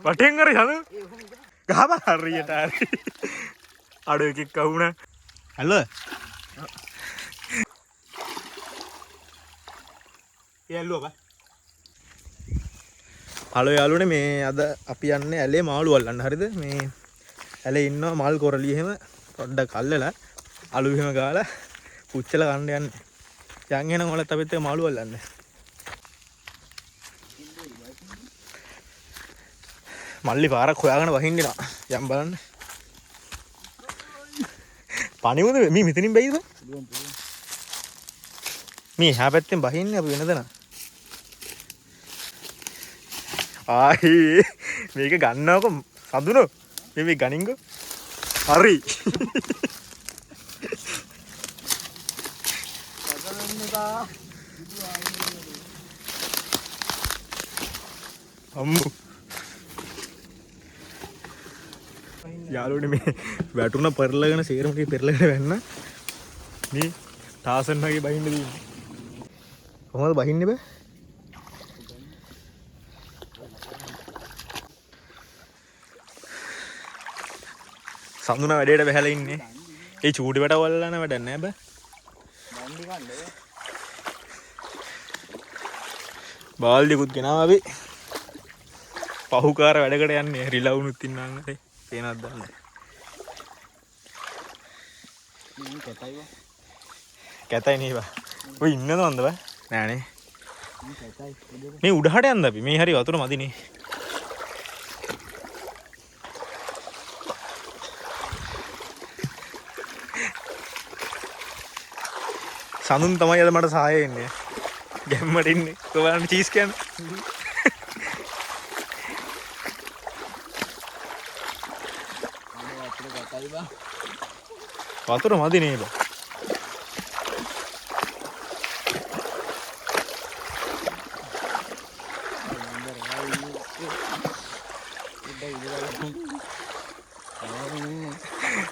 වටින් කරේ සඳු ගහපන් හරියට හරි අඩෝ එකෙක් අහුණා හලෝ යල්ලුවා හලෝ යාළුවනේ මේ අද අපි යන්නේ ඇලේ මාළු අල්ලන්න හරිද මේ ඇලේ ඉන්නවා මල් කොරලිය එහෙම පොඩ්ඩක් අල්ලලා අලු එහෙම ගාලා පුච්චලා කන්න යන්නේ යන් එන ඔයාලත් අපිත් එක්ක මාළු අල්ලන්න මල්ලි පාරක් හොයාගෙන වහින්න යනවා යම් බලන්න පණිවුද මේ මෙතනින් බැයිද මේ එහා පැත්තෙන් බහින්නේ අපි වෙනදන ආයි මේක ගන්නවකො සඳුනෝ මේ ගනින්කෝ හරි අම්මු යාළුවනේ මේ වැටුණ පෙරලගෙන සේරම ටික පෙරලගෙන වෙන්න මේ ටාසන් වගේ බහින්න දෙන්නේ කොහොමද බහින්නේ බෑ සඳුනා වැඩේට බහැලා ඉන්නේ ඒ චූටි වැට වල්ලාන වැඩක් නෑ බෑ බාල්දියකුත් ගෙනාවා අපි පහුකාර වැඩකට යන්නේ රිලවුනුත් ඉන්නාන්ට පේනත් දන්නේ කැතයි නේවා ඔය ඉන්නද මන්ද බෑ නෑනේ මේ උඩහට යන්න අපි මේ හරි වතුර මදිනේ සඳුන් තමයි අද මට සහාය එන්නේ ගැම්මට ඉන්නේ කොහොමද චීස් කියන්නේ වතුර මදි නේද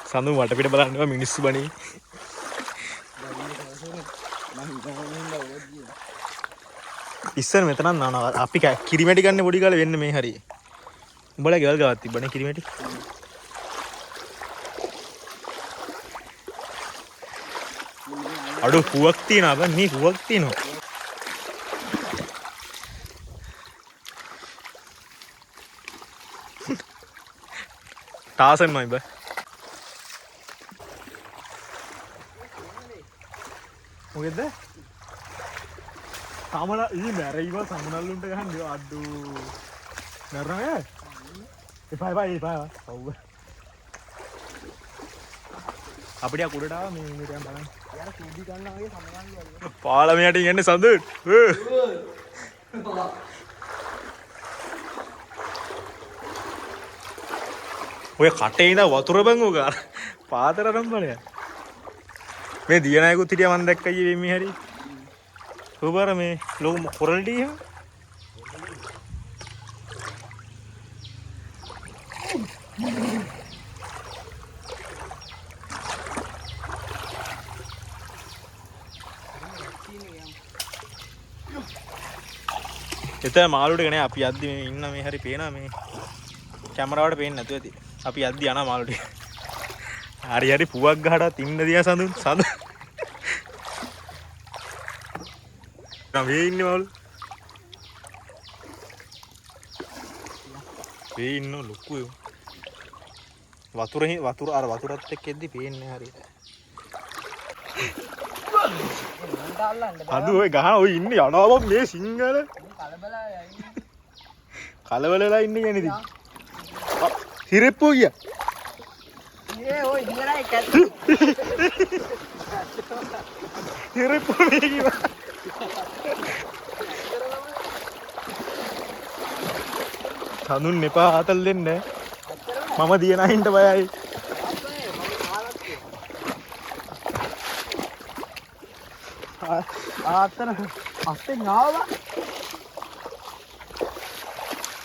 සඳුන් වටපිට බලන්නවා මිනිස්සු බණී ඉස්සර මෙතන නානවා අපි කිරිමැටි ගන්න පොඩි කාලේ වෙන්න මේ හරිය උඹලා ගෙවල් ගාවක් තිබ්බනේ කිරිමැටි අඩෝ පුවක් තියනවා බං මේ පුවක් තියනවා ටාසන් මයි බං මොකෙද සමන ඊ මැරෙයිව සමනල්ලුන්ට ගහන්න අඩෝ මැරෙනවා එපා ඔව් අපිට කුඩට ආව මේ මෙතන බලන්න යාර කූඩි ගන්නවා වගේ සමනල්ලු පාලමයට යන්නේ සඳුන් ඔය කටේ ඉඳ වතුර බං උග පාතර රම්බලය මේ දියනායකුත් හිටියා මන් දැක්කයි මේ හරි ඔබර මේ ලොකු කොරල්ටි එහෙම එතන මාළුට ගනේ අපි යද්දි මේ ඉන්න මේ හරි පේනවා මේ කැමරාවට පේන්නේ නැතුව ඇති අපි යද්දි යනවා මාළුට හරි පුවක් ගහටත් ඉන්න දියා සඳුන් වේ ඉන්නේ මාළු වේ ඉන්න ලොකු වතුර අර වතුරත් එක්ක එද්දි පේන්නේ හරියට අද ඔය ගහ ඔය ඉන්නේ යනවා මේ සිංහල කලබලලා ඉන්නේ කියන්නේ ඉතින් හිරෙප්පෝ ගියා ඒ ඔය ඉන්නරයි කැත් හිරෙප්පෝ මේ ගියා සඳුන් එපා ආතල් දෙන්න මම දියනායින්ට බයයි ආතන අස්සේ නාවා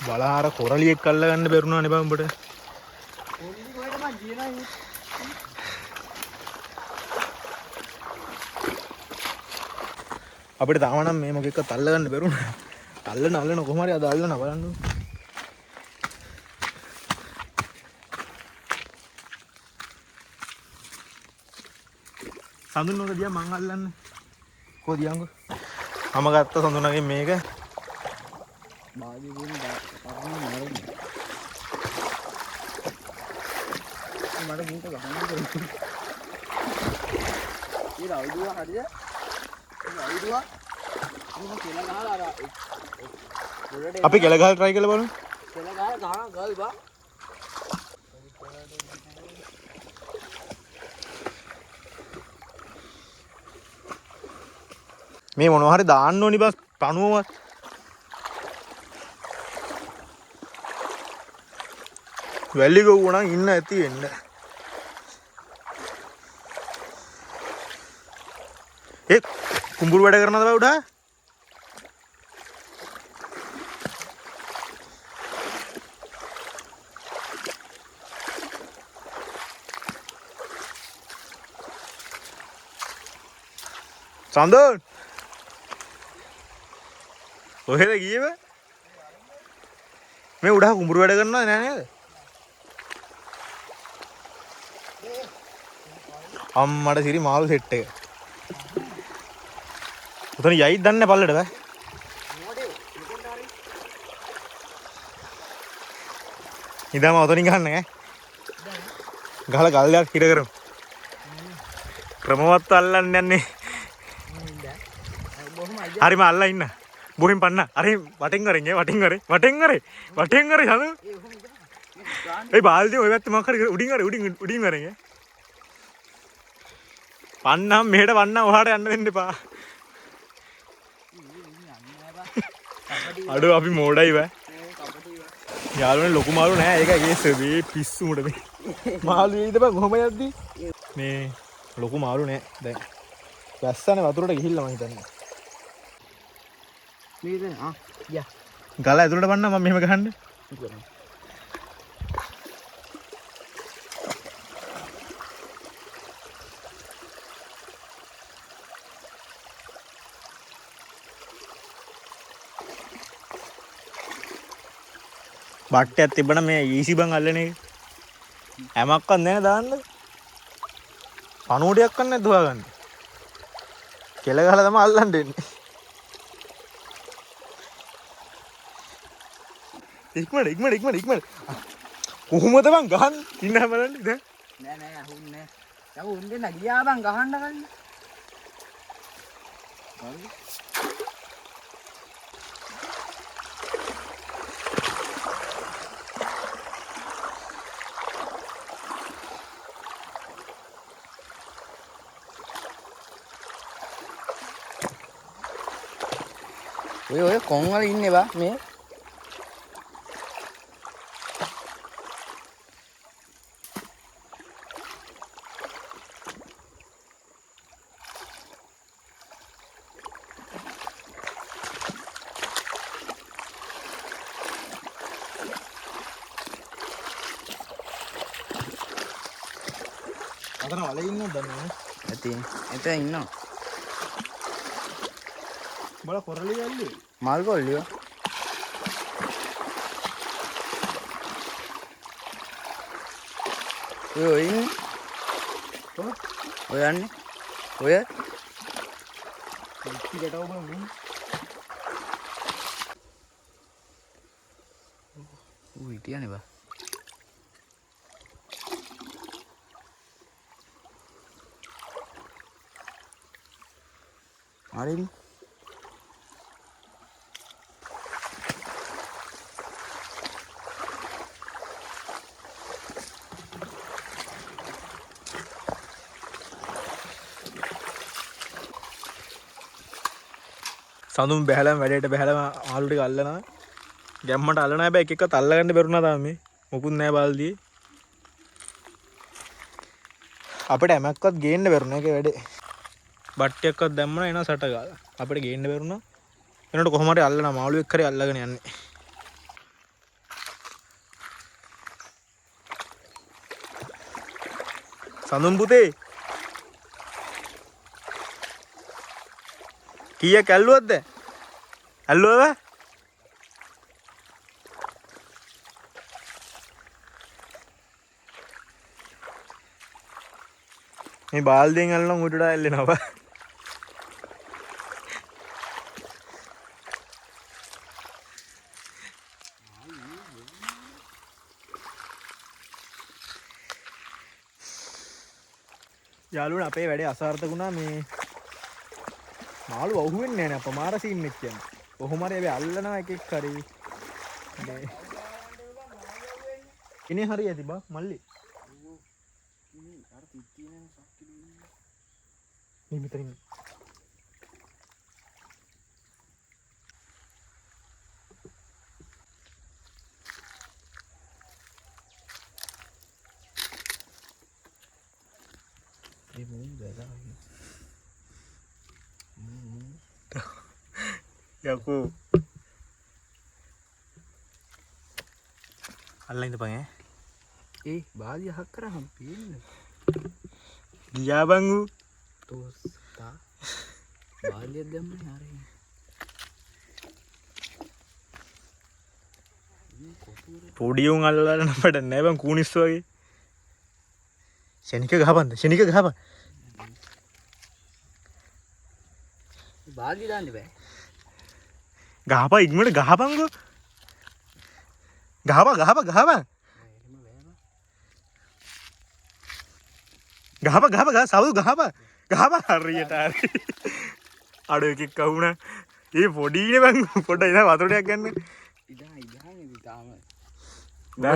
බලාර කොරලියෙක් අල්ල ගන්න බැරුණා නේ බං උඹට කොරලි කොහෙද මං දියනායි අපිට තාම නම් මේ මොකෙක්වත් අල්ල ගන්න බැරුණා අල්ලන කොහොම හරි අද අල්ලන බලන්න. සඳුන් උඩ දියා මං අල්ලන්න. කොහොද යංගෝ? මම ගත්ත සඳුනගෙන් මේක. බාගේ වුණ පරණ නරන්නේ. මට මුන්ට ගහන්න බැහැ. ඊට අවුදුවා හරිය. අවුදුවා. මම කෙල ගහලා අර අපි කෙල ගහලා try කරලා බලමු. කෙල ගහලා ගල් බා. මේ මොනවා හරි දාන්න ඕනි බස් පණුවවත්. වැලි ගොව්ව නම් ඉන්න ඇති වෙන්න. ඒ කුඹුරු වැඩ කරනවද බා උඩ? සඳන් ඔහෙද ගියේ බෑ? මේ උඩ කුඹුරු වැඩ කරනවද නෑ නේද? අම්මට සිරි මාළු සෙට් එක. උතන යයිද දන්නේ පල්ලට බෑ. ඉදාම උතනින් ගන්න ඈ. ගහලා ගල්ලයක් හිර කරමු. ක්‍රමවත් අල්ලන්න යන්නේ. හරිම අල්ලා ඉන්න. බොහින් පන්න. අර වටෙන් කරෙන් වටෙන් කරේ සඳු. ඒ බාල්දිය ඔය පැත්තේ මොකක් හරි උඩින් කරෙන් පන්නම් මෙහෙට පන්න ඔහාට යන්න දෙන්න එපා. අඩෝ අපි මෝඩයි බෑ. යාළුවනේ ලොකු මාළු නෑ. ඒක ඒස මේ පිස්සු උඩ මේ. මාළු එයිද බං කොහම යද්දි? මේ ලොකු මාළු නෑ. දැන් වැස්සනේ වතුරට ගිහිල්ලා මං හිතන්නේ. මේක යා. ගල ඇතුළට පන්න මම මෙහෙම ගහන්න. බට්ටයක් තිබ්බනම් මේ ඊසි බං අල්ලන එක. හැමක්වත් නැහැ දාන්න. පණුවටයක් ගන්න නැද්ද හොයාගන්න. කෙල ගහලා තමයි අල්ලන්න දෙන්නේ. ඉක්මනට. කොහොමද බං ගහන්න? ඉන්න බලන්න දැන්. නෑ අහුන්නේ නෑ. යකෝ උන්දෙන් ගියා බං ගහන්න ගන්න. ඔය කොන් වල ඉන්නේ බා මේ. අතන වලේ ඉන්නවද දන්නේ ඇති. එතන ඉන්නවා. බල කොරලිය ඇල්ලුවේ. මල් කොල්ලිය. ඔය ඉන්නේ. ඔය යන්නේ. ඔය පිටිකට වුණා. හිටියනේ බා. හරිනේ. සඳුන් බැහැලම වැඩේට බැහැලම මාළු ටික අල්ලනවා. ගැම්මට අල්ලන හැබැයි එක එකත් අල්ලගන්න බැරුණා තාම මේ. මොකුත් නැහැ බාල්දියේ. අපිට හැමක්වත් ගේන්න බැරුණා ඒක වැඩේ. බට්ටියක්වත් දැම්මම එනවා සට ගාලා. අපිට ගේන්න බැරුණා. එනකොට කොහොම හරි අල්ලනවා මාළු එක්ක හරි අල්ලගෙන යන්නේ. සඳුන් පුතේ කීයක් ඇල්ලුවද? ඇල්ලුවද? මේ බාල්දියෙන් අල්ලන උඩට ඇල්ලෙනවා. යාළුවනේ අපේ වැඩේ අසාර්ථක වුණා. මේ මාළු වහුවෙන්නේ නැහැ නේ අපමාර සීන් එක කියන්නේ. කොහොම හරි අපි අල්ලනවා එකෙක් හරි. ඉනේ හරි ඇති බා මල්ලි. මේ මෙතනින් යකෝ අල්ලන් ඉඳපන් ඒ බාදිය හක් කරාම පේන්නේ ගියා බං ඌ තෝස්තා බාදිය දැම්මනේ හරිය පොඩි උන් අල්ලලා නපට නෑ බං කූනිස්සු වගේ ශනික ගහපන් බාදිය දාන්න බෑ ගහපන් ඉක්මනට ගහපන්කෝ ගහපන් සවුදු ගහපන් හරියට හරි අඩු එකෙක් කවුණා ඒ පොඩිනේ බං පොඩ්ඩක් ඉතින් වතුර ටිකක් ගන්න ඉතින්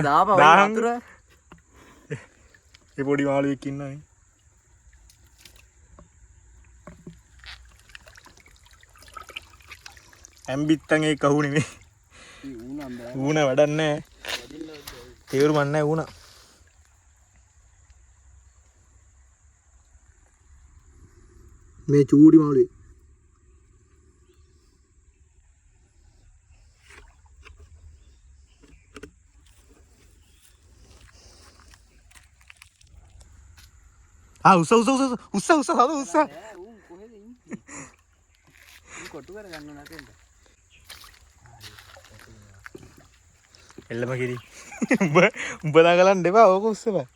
තාම වතුර ඒ පොඩි මාළුවෙක් ඉන්නවා ඇම්බිත්තන් ඒ කහුනේ මේ ඌන වැඩක් නැහැ තේරුම් නැහැ ඌන මේ චූඩි මාළුවේ උස්ස කොහෙද ඉන්නේ කොටු කර ගන්න නැතෙන්ද එල්ලම කිරි උඹ දාගලන්න එපා ඕක උස්සපන්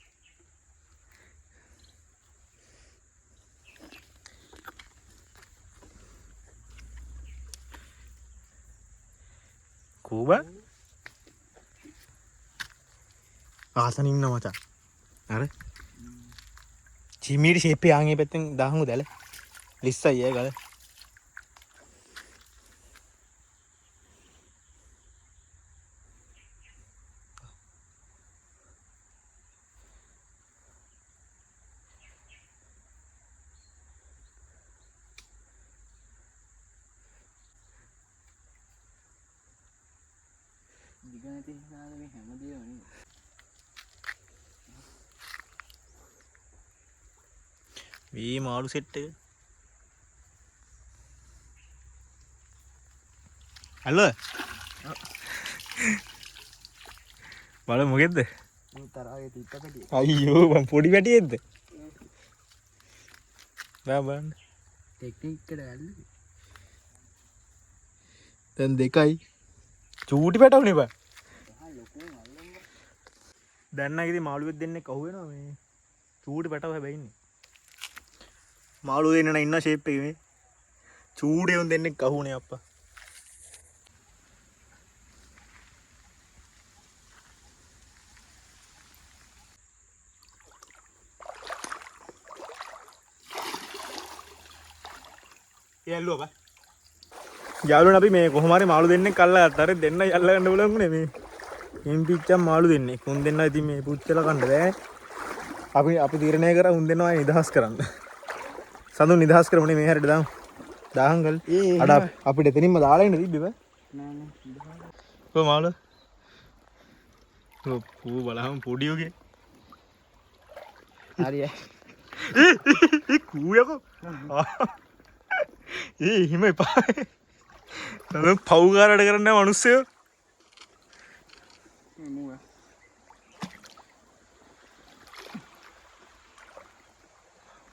කූබ ආසන ඉන්න මචං අර චිමීරි ෂේපේ ආන්ගේ පැත්තෙන් දාහමු දැල ලිස්සයි ඒ ගල දිගනති හිනාද මේ හැමදේම නේ මේ මාළු සෙට් එක හලෝ බල මොකෙද්ද මු තරාගේ තිත්ත පැටිය අයියෝ මං පොඩි පැටියෙක්ද බලන්න ටෙක්නික් එකට ඇල්ලුවේ දැන් දෙකයි චූටි පැටවුනේ බා දැන් නම් ඉතින් මාළුවෙක් දෙන්නෙක් අහු වෙනවා මේ චූටි පැටව හැබැයි ඉන්නේ මාළු දෙන්න ඉන්න ෂේප් එකේ මේ චූඩේ උන් දෙන්නෙක් අහුනේ අප්පා යල්ලුවා බා යාළුවනේ අපි මේ කොහොම හරි මාළු දෙන්නෙක් අල්ලගත්තා. හරි දෙන්නයි අල්ල ගන්න බලමුනේ මේ. එම්පිච්චම් මාළු දෙන්නෙක්. උන් දෙන්නා ඉතින් මේ පුච්චලා කන්න බෑ. අපි තීරණය කරා උන් දෙන්නා නිදහස් කරන්න. සඳුන් නිදහස් කරමුනේ මේ හැරෙට දාමු. දාහංගල්. අඩ අපිට එතනින්ම දාලා ඉන්න තිබ්බේ බෑ. නෑ නෑ. කො මාළු. පූ බලහම පොඩි උගේ. හරිය. කූයකෝ. හිම එපා. නම පව්ගාරට කරන්න මනුස්සයෝ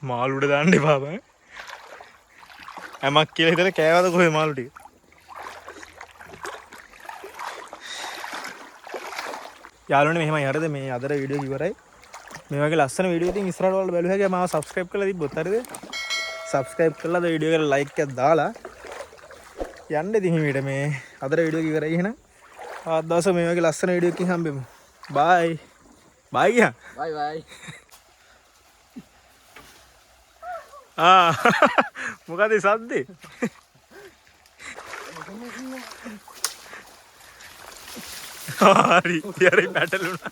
මාළුට දාන්න එපා බං ඇමක් කියලා හිතලා කෑවද කොහෙද මාළු ටික යාළුවනේ මෙහෙමයි හරිද මේ අදට වීඩියෝ එක ඉවරයි මේ වගේ ලස්සන වීඩියෝ ඉතින් ඉස්සරහට වල බලුව හැකියි. මාව subscribe කරලා තිබ්බොත් හරිද? subscribe කරලා වීඩියෝ එකට like එකක් දාලා යන්න ඉතින් හිමීට මේ අදට වීඩියෝ එක ඉවරයි එහෙනම්. ආත් දවසේ මේ වගේ ලස්සන වීඩියෝ එකකින් හම්බෙමු. bye. bye ගියා. bye bye. මොකද සද්දේ? හරි, ඉතින් පැටලුණා.